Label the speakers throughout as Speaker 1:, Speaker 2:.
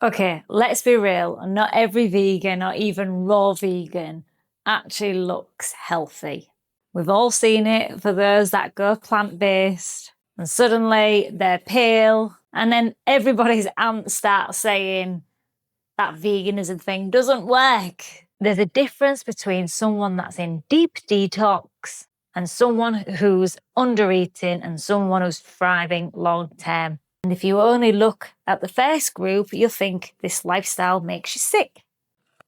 Speaker 1: Okay, let's be real. Not every vegan or even raw vegan actually looks healthy. We've all seen it for those that go plant-based and suddenly they're pale and then everybody's ants start saying that veganism thing doesn't work. There's a difference between someone that's in deep detox and someone who's under eating and someone who's thriving long term. And if you only look at the first group, you'll think this lifestyle makes you sick.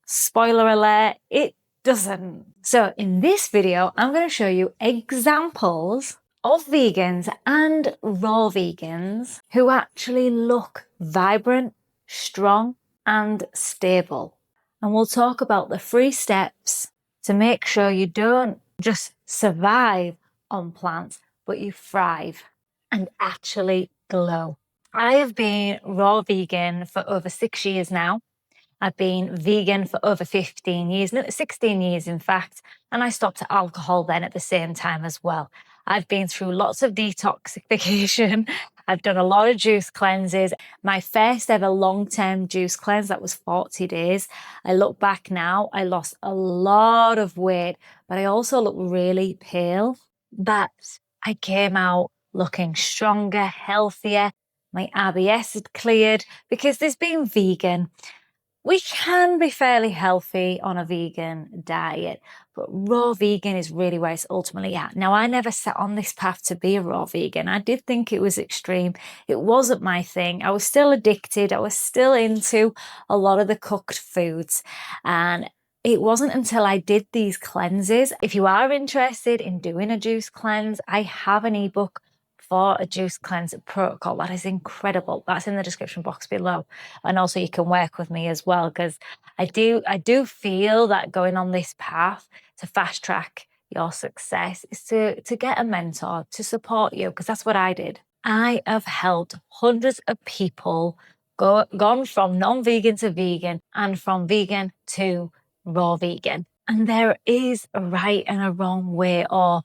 Speaker 1: Spoiler alert, it doesn't. So in this video, I'm going to show you examples of vegans and raw vegans who actually look vibrant, strong, and stable. And we'll talk about the 3 steps to make sure you don't just survive on plants, but you thrive and actually glow. I have been raw vegan for over 6 years now. I've been vegan for over 15 years, no, 16 years in fact, and I stopped alcohol then at the same time as well. I've been through lots of detoxification. I've done a lot of juice cleanses. My first ever long-term juice cleanse, that was 40 days. I look back now, I lost a lot of weight, but I also look really pale. But I came out looking stronger, healthier. My IBS had cleared because there's been vegan. We can be fairly healthy on a vegan diet, but raw vegan is really where it's ultimately at. Now, I never set on this path to be a raw vegan. I did think it was extreme. It wasn't my thing. I was still addicted. I was still into a lot of the cooked foods. And it wasn't until I did these cleanses. If you are interested in doing a juice cleanse, I have an ebook for a juice cleanse protocol that is incredible. That's in the description box below. And also you can work with me as well, because I do feel that going on this path to fast track your success is to get a mentor to support you, because that's what I did. I have helped hundreds of people gone from non-vegan to vegan and from vegan to raw vegan. And there is a right and a wrong way, or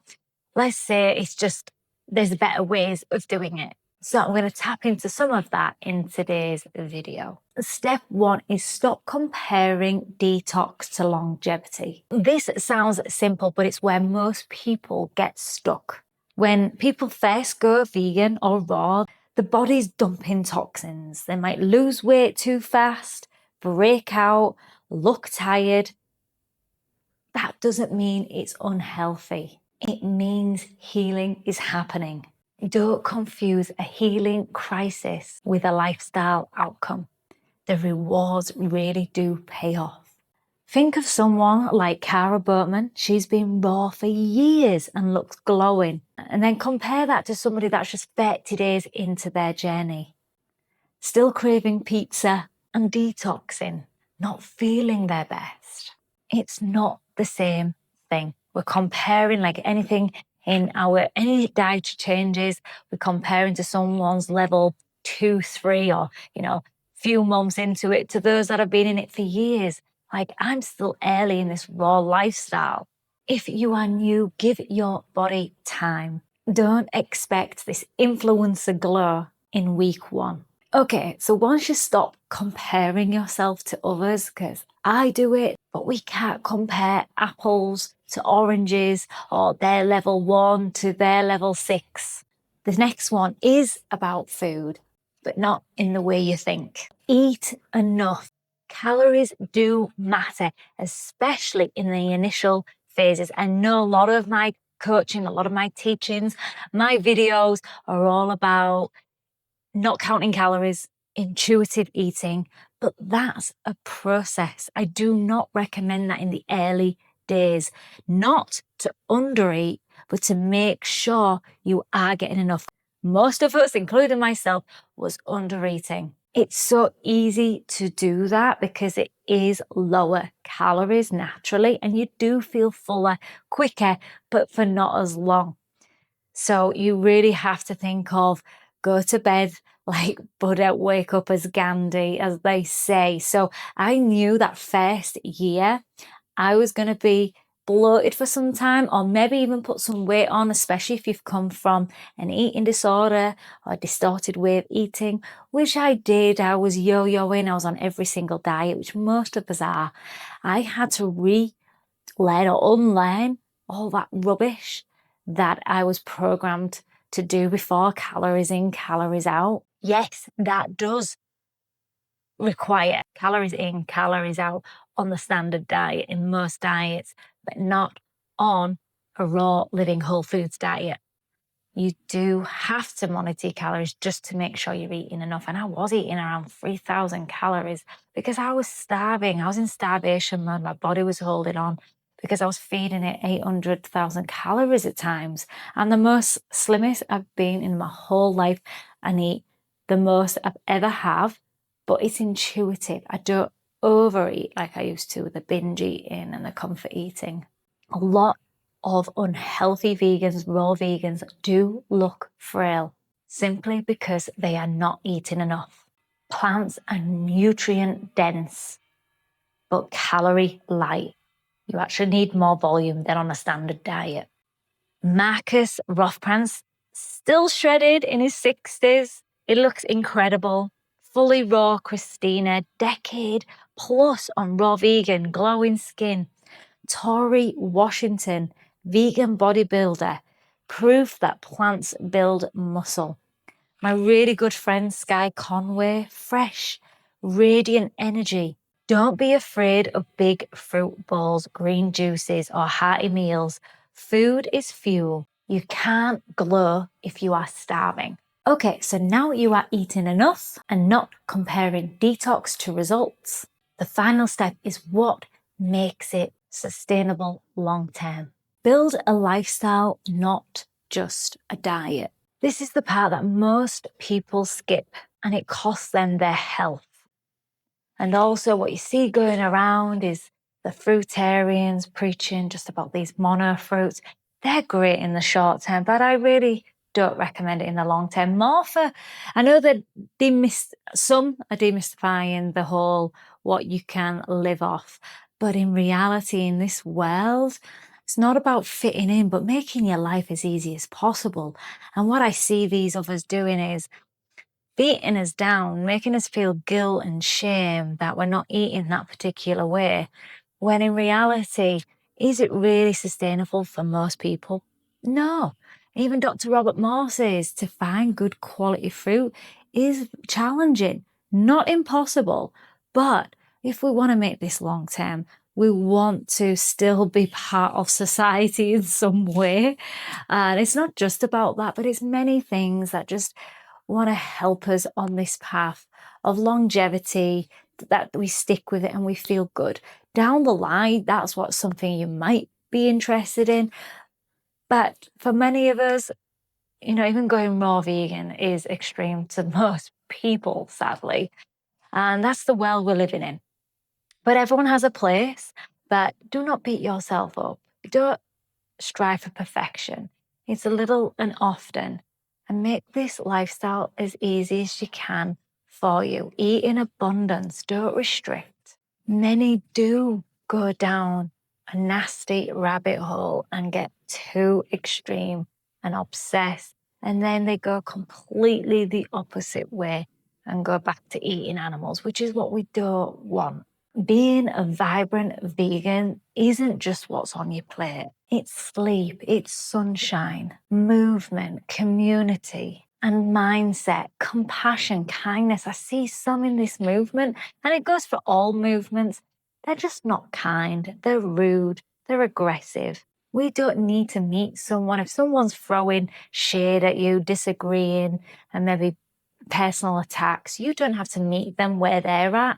Speaker 1: let's say it's just there's better ways of doing it. So I'm going to tap into some of that in today's video. Step 1 is stop comparing detox to longevity. This sounds simple, but it's where most people get stuck. When people first go vegan or raw, the body's dumping toxins. They might lose weight too fast, break out, look tired. That doesn't mean it's unhealthy. It means healing is happening. Don't confuse a healing crisis with a lifestyle outcome. The rewards really do pay off. Think of someone like Cara Boatman. She's been raw for years and looks glowing. And then compare that to somebody that's just 30 days into their journey. Still craving pizza and detoxing, not feeling their best. It's not the same thing. We're comparing like anything in any diet changes, we're comparing to someone's level 2, 3, or, few months into it to those that have been in it for years. Like, I'm still early in this raw lifestyle. If you are new, give your body time. Don't expect this influencer glow in week 1. Okay, so once you stop comparing yourself to others, because I do it, but we can't compare apples to oranges or their level 1 to their level 6. The next one is about food, but not in the way you think. Eat enough. Calories do matter, especially in the initial phases. I know a lot of my coaching, a lot of my teachings, my videos are all about not counting calories, intuitive eating, but that's a process. I do not recommend that in the early days, not to undereat, but to make sure you are getting enough. Most of us, including myself, was undereating. It's so easy to do that because it is lower calories naturally, and you do feel fuller quicker, but for not as long. So you really have to think of go to bed like Buddha, wake up as Gandhi, as they say. So I knew that first year I was going to be bloated for some time, or maybe even put some weight on, especially if you've come from an eating disorder or distorted way of eating, which I did. I was yo-yoing. I was on every single diet, which most of us are. I had to relearn or unlearn all that rubbish that I was programmed to do before. Calories in, calories out. Yes, that does require calories in, calories out on the standard diet in most diets, but not on a raw living whole foods diet. You do have to monitor your calories just to make sure you're eating enough. And I was eating around 3,000 calories because I was starving. I was in starvation mode. My body was holding on because I was feeding it 800,000 calories at times. I'm the most slimmest I've been in my whole life and eat the most I've ever have, but it's intuitive. I don't overeat like I used to with the binge eating and the comfort eating. A lot of unhealthy vegans, raw vegans, do look frail simply because they are not eating enough. Plants are nutrient dense, but calorie light. You actually need more volume than on a standard diet. Markus Rothkranz, still shredded in his 60s. It looks incredible. FullyRaw Kristina, decade plus on raw vegan, glowing skin. Torre Washington, vegan bodybuilder, proof that plants build muscle. My really good friend Skye Conway, fresh, radiant energy. Don't be afraid of big fruit bowls, green juices, or hearty meals. Food is fuel. You can't glow if you are starving. Okay, so now you are eating enough and not comparing detox to results. The final step is what makes it sustainable long term. Build a lifestyle, not just a diet. This is the part that most people skip, and it costs them their health. And also what you see going around is the fruitarians preaching just about these mono fruits. They're great in the short term, but I really don't recommend it in the long term. More for, I know that some are demystifying the whole what you can live off. But in reality, in this world, it's not about fitting in, but making your life as easy as possible. And what I see these others doing is beating us down, making us feel guilt and shame that we're not eating that particular way, when in reality, is it really sustainable for most people? No. Even Dr. Robert Moore says to find good quality fruit is challenging, not impossible. But if we want to make this long term, we want to still be part of society in some way. And it's not just about that, but it's many things that just want to help us on this path of longevity, that we stick with it and we feel good. Down the line, that's what's something you might be interested in. But for many of us, even going raw vegan is extreme to most people, sadly. And that's the world we're living in. But everyone has a place, but do not beat yourself up. Don't strive for perfection. It's a little and often, and make this lifestyle as easy as you can for you. Eat in abundance, don't restrict. Many do go down a nasty rabbit hole and get too extreme and obsessed, and then they go completely the opposite way and go back to eating animals, which is what we don't want. Being a vibrant vegan isn't just what's on your plate. It's sleep, it's sunshine, movement, community, and mindset, compassion, kindness. I see some in this movement, and it goes for all movements. They're just not kind. They're rude. They're aggressive. We don't need to meet someone. If someone's throwing shade at you, disagreeing, and maybe personal attacks, you don't have to meet them where they're at.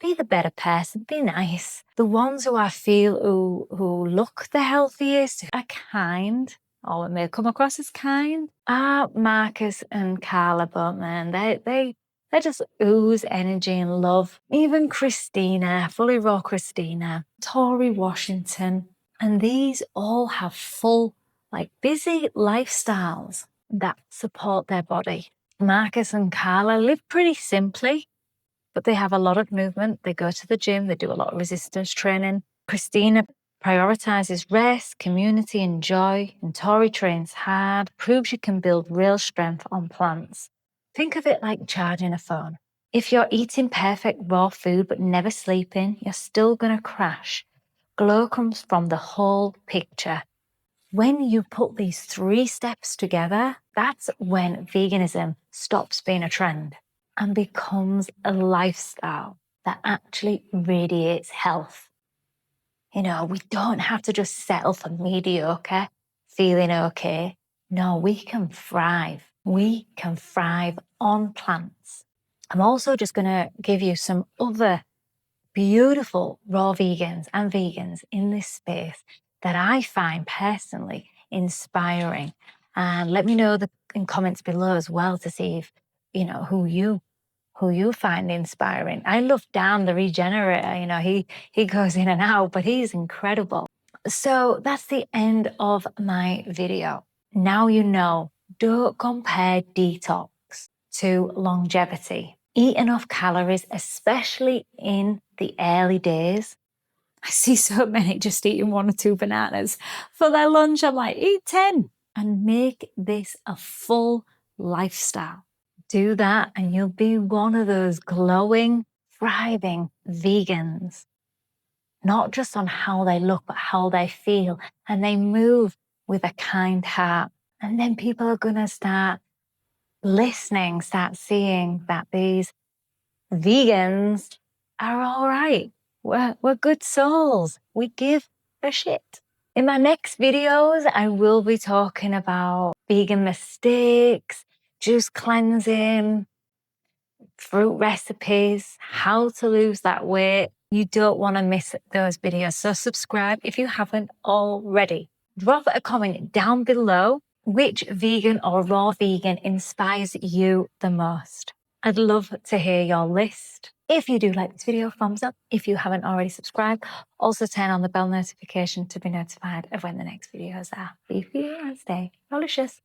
Speaker 1: Be the better person, be nice. The ones who I feel who look the healthiest, are kind, or may come across as kind, are Markus and Cara Boatman. They just ooze energy and love. Even Kristina, FullyRaw Kristina, Torre Washington. And these all have full, busy lifestyles that support their body. Markus and Cara live pretty simply, but they have a lot of movement. They go to the gym. They do a lot of resistance training. Kristina prioritizes rest, community, and joy, and Torre trains hard, proves you can build real strength on plants. Think of it like charging a phone. If you're eating perfect raw food but never sleeping, you're still going to crash. Glow comes from the whole picture. When you put these 3 steps together, that's when veganism stops being a trend and becomes a lifestyle that actually radiates health. You know, we don't have to just settle for mediocre, feeling okay. No, we can thrive. We can thrive on plants. I'm also just going to give you some other beautiful raw vegans and vegans in this space that I find personally inspiring. And let me know in comments below as well to see if, you know, who you find inspiring. I love Dan, the regenerator. You know, he goes in and out, but he's incredible. So that's the end of my video. Now you know, don't compare detox to longevity. Eat enough calories, especially in the early days. I see so many just eating 1 or 2 bananas for their lunch. I'm like, eat 10 and make this a full lifestyle. Do that and you'll be one of those glowing, thriving vegans. Not just on how they look, but how they feel. And they move with a kind heart. And then people are going to start listening, start seeing that these vegans are all right. We're good souls. We give a shit. In my next videos, I will be talking about vegan mistakes, juice cleansing, fruit recipes, how to lose that weight. You don't want to miss those videos. So subscribe if you haven't already. Drop a comment down below which vegan or raw vegan inspires you the most. I'd love to hear your list. If you do like this video, thumbs up. If you haven't already subscribed, also turn on the bell notification to be notified of when the next videos are. Be free and stay delicious.